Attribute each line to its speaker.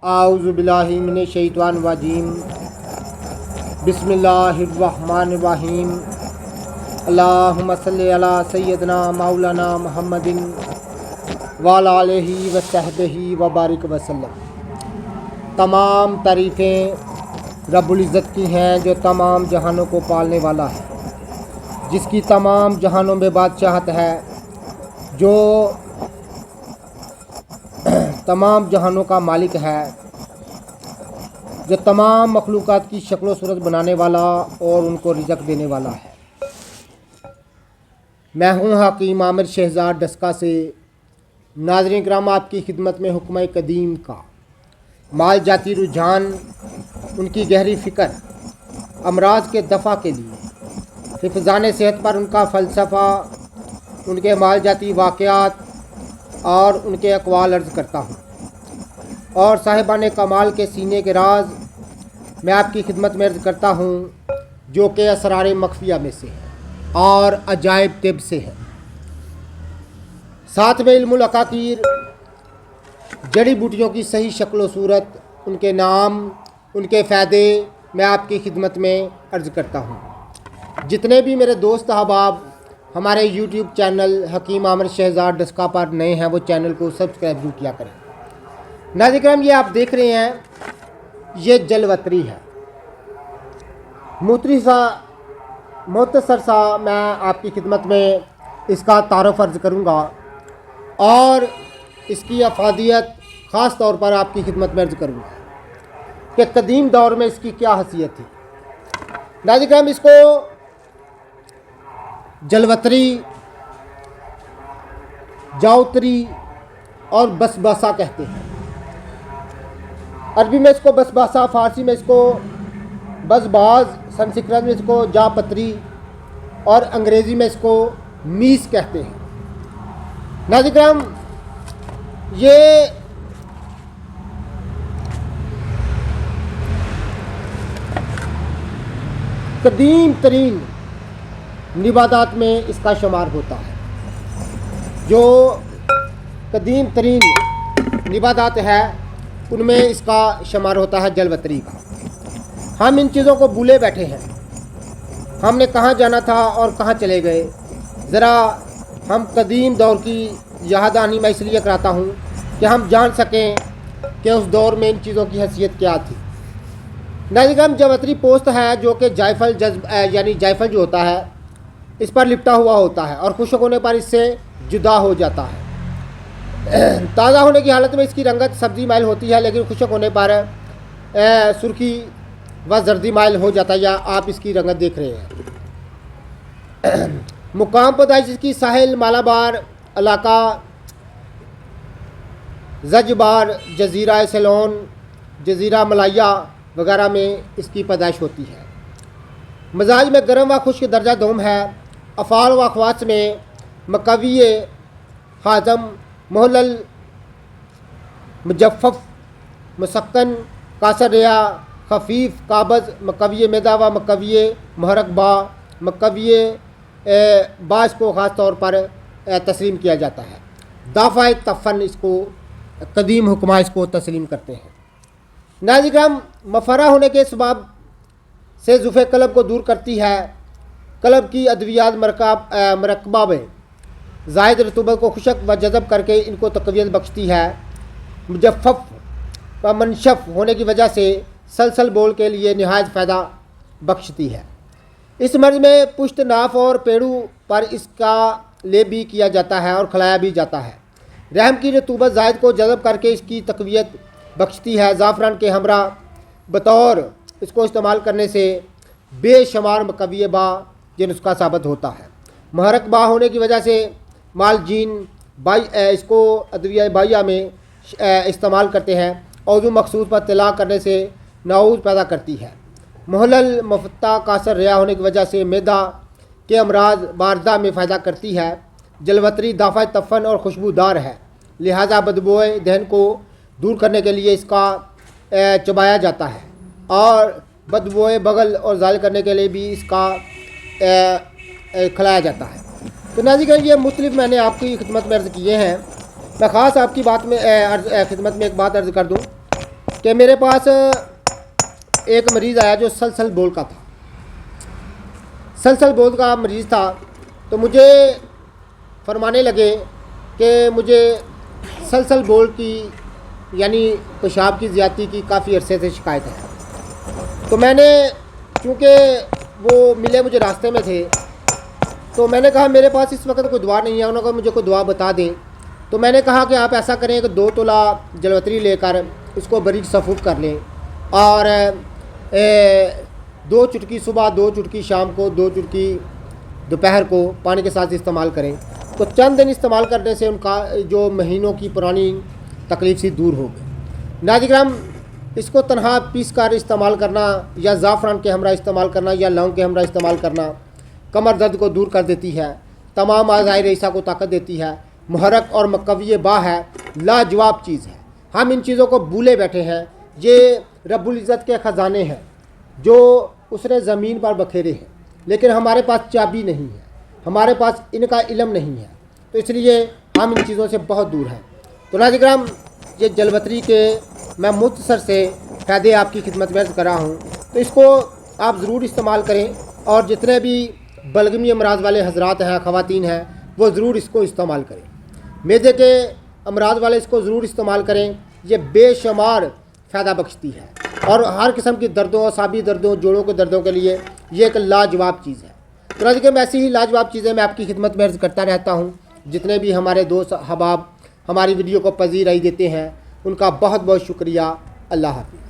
Speaker 1: आऊज़ुबिल्लाहि मिनश्शैतानिर्रजीम बिस्मिल्लाहिर्रहमानिर्रहीम अल्लाहुम्मा सल्लि अला सय्यदना मौलाना मुहम्मदिन व अला आलिहि व सहबिहि व बारिक वसल्लम। तमाम तारीफ़ें रब्बुल इज़्ज़त की हैं जो तमाम जहानों को पालने वाला है, जिसकी तमाम जहानों में बादशाहत है, जो तमाम जहानों का मालिक है, जो तमाम मखलूक़ात की शक्ल सूरत बनाने वाला और उनको रिज़्क़ देने वाला है। मैं हूँ हकीम आमिर शहज़ाद डस्का से। नाज़रीन किराम, आपकी खिदमत में हुक्म कदीम का माल जाती रुझान, उनकी गहरी फ़िक्र, अमराज के दफ़ा के लिए हिफ़्ज़ान सेहत पर उनका फ़लसफ़ा, उनके माल जाती वाक़यात और उनके अक़वाल अर्ज़ करता हूँ, और साहिबान कमाल के सीने के राज मैं आपकी खिदमत में अर्ज़ करता हूँ, जो कि असरार मख्फिया में से है और अजायब तिब से है। साथ में इल्मुल अकाकीर, जड़ी बूटियों की सही शक्ल सूरत, उनके नाम, उनके फ़ायदे मैं आपकी खिदमत में अर्ज़ करता हूँ। जितने भी मेरे दोस्त अहबाब हमारे यूट्यूब चैनल हकीम आमिर शहज़ाद डस्का पर नए हैं, वो चैनल को सब्सक्राइब जरूर किया करें। नाज़रीन किराम, ये आप देख रहे हैं, ये जलवतरी है। मुख्तसर सा मैं आपकी खिदमत में इसका तारुफ़ अर्ज़ करूँगा और इसकी अफादियत ख़ास तौर पर आपकी खिदमत में अर्ज़ करूँगा कि कदीम दौर में इसकी क्या हैसियत थी। नाज़रीन किराम, इसको जलवतरी, जाउतरी और बसबासा कहते हैं। अरबी में इसको बसबासा, फ़ारसी में इसको बसबाज, संस्कृत में इसको जापत्री और अंग्रेज़ी में इसको मीस कहते हैं। नाज़रीन किराम, ये कदीम तरीन निबातात में इसका शुमार होता है। जो कदीम तरीन निबातात है उनमें इसका शुमार होता है जलवतरी का। हम इन चीज़ों को भूले बैठे हैं। हमने कहाँ जाना था और कहाँ चले गए। ज़रा हम कदीम दौर की याद आनी मैं इसलिए कराता हूँ कि हम जान सकें कि उस दौर में इन चीज़ों की हैसियत क्या थी। नाज़रीन, जलवतरी पोस्त है जो कि जायफल यानी जायफल जो होता है इस पर लिपटा हुआ होता है और खुश्क होने पर इससे जुदा हो जाता है। ताज़ा होने की हालत में इसकी रंगत सब्ज़ी माइल होती है, लेकिन खुश्क होने पर सुर्खी व जर्दी माइल हो जाता है, या आप इसकी रंगत देख रहे हैं। मुकाम पैदाइश इसकी साहिल, मालाबार इलाका, ज़ंजिबार, जज़ीरा सेलोन, जज़ीरा मलाया वगैरह में इसकी पैदाइश होती है। मजाज में गर्म व खुश्क दर्जा दोम है। अफ़ाल व अख़वास में मकविये, हाज़म, मोहलल, मुजफ़्फ़फ़, मुसक्कन, कासर रिया, खफीफ, काबज़, मकविये मैदा व मकविये महरक बा, मकविये बास को ख़ास तौर पर तस्लीम किया जाता है। दाफ़ा तफ़न इसको कदीम हुक्मा इसको तस्लीम करते हैं। नाज़रीन किराम, मफ़रा होने के सबब से ज़ुफ़े कलब को दूर करती है। कलब की अद्वियात मरकबा में ज़ायद रतूबत को खुशक व जज़ब करके इनको तक़वियत बख्शती है। मुजफ़्फ़फ़ व मनशफ़ होने की वजह से सलसल बोल के लिए नहायत फ़ायदा बख्शती है। इस मर्ज़ में पुश्त, नाफ और पेड़ू पर इसका लेप भी किया जाता है और खिलाया भी जाता है। रहम की रतूबत ज़ायद को जज़ब करके इसकी तक़वियत बख्शती है। ज़ाफ़रान के हमरा बतौर इसको इस्तेमाल करने से बेशुमार मकविये बा ये नुस्खा साबित होता है। महरक बा होने की वजह से मालजीन इसको अद्विया बाइया में इस्तेमाल करते हैं। औज़ू मखसूस पर तिला करने से नाऊज़ पैदा करती है। मोहलल, मफता, कासर रिया होने की वजह से मैदा के अमराज बारदा में फ़ायदा करती है। जलवतरी दाफ़ा तफ़न और खुशबूदार है, लिहाजा बदबोए दहन को दूर करने के लिए इसका चबाया जाता है और बदबोए बगल और ज़ाल करने के लिए भी इसका खिलाया जाता है। तो नाज़रीन, ये मुख्तलिफ मैंने आपकी खिदमत में अर्ज़ किए हैं। मैं ख़ास आपकी बात में खिदमत में एक बात अर्ज़ कर दूँ कि मेरे पास एक मरीज़ आया जो सलसल बोल का था। सलसल बोल का मरीज़ था, तो मुझे फरमाने लगे कि मुझे सलसल बोल की यानी पेशाब की ज़्यादती की काफ़ी अरसे से शिकायत है। तो मैंने, चूँकि वो मिले मुझे रास्ते में थे, तो मैंने कहा मेरे पास इस वक्त कोई दवा नहीं है। उन्होंने कहा मुझे कोई दवा बता दें। तो मैंने कहा कि आप ऐसा करें कि 2 तोला जलवतरी लेकर इसको बारीक सफूफ कर लें और 2 चुटकी सुबह, 2 चुटकी शाम को, 2 चुटकी दोपहर को पानी के साथ इस्तेमाल करें। तो चंद दिन इस्तेमाल करने से उनका जो महीनों की पुरानी तकलीफ़ सी दूर हो गई। नाज़रीन, इसको तनहा पीस कर इस्तेमाल करना या ज़ाफ़रान के हमरा इस्तेमाल करना या लौंग के हमरा इस्तेमाल करना कमर दर्द को दूर कर देती है, तमाम आज़ाए रईसा को ताकत देती है, मुहर्रक और मकवी बा है, लाजवाब चीज़ है। हम इन चीज़ों को भूले बैठे हैं। ये रब्बुल इज़्ज़त के ख़जाने हैं जो उसने ज़मीन पर बखेरे हैं, लेकिन हमारे पास चाबी नहीं है, हमारे पास इनका इल्म नहीं है, तो इसलिए हम इन चीज़ों से बहुत दूर हैं। तो नाज़रीन, ये जलवतरी के मैं मुख्तसर से फ़ायदे आपकी खिदमत में अर्ज़ कर रहा हूँ, तो इसको आप ज़रूर इस्तेमाल करें और जितने भी बलगमी अमराज वाले हजरात हैं, ख़वातीन हैं, वो ज़रूर इसको इस्तेमाल करें। मैदे के अमराज वाले इसको ज़रूर इस्तेमाल करें। ये बेशुमार फ़ायदा बख्शती है और हर किस्म की दर्दों, असाबी दर्दों, जोड़ों के दर्दों के लिए ये एक लाजवाब चीज़ है। तो नाज़रीन, ऐसी ही लाजवाब चीज़ें मैं आपकी खिदमत में अर्ज़ करता रहता हूँ। जितने भी हमारे दोस्त अहबाब हमारी वीडियो को पज़ीराई देते हैं, उनका बहुत बहुत शुक्रिया। अल्लाह हाफ़िज़।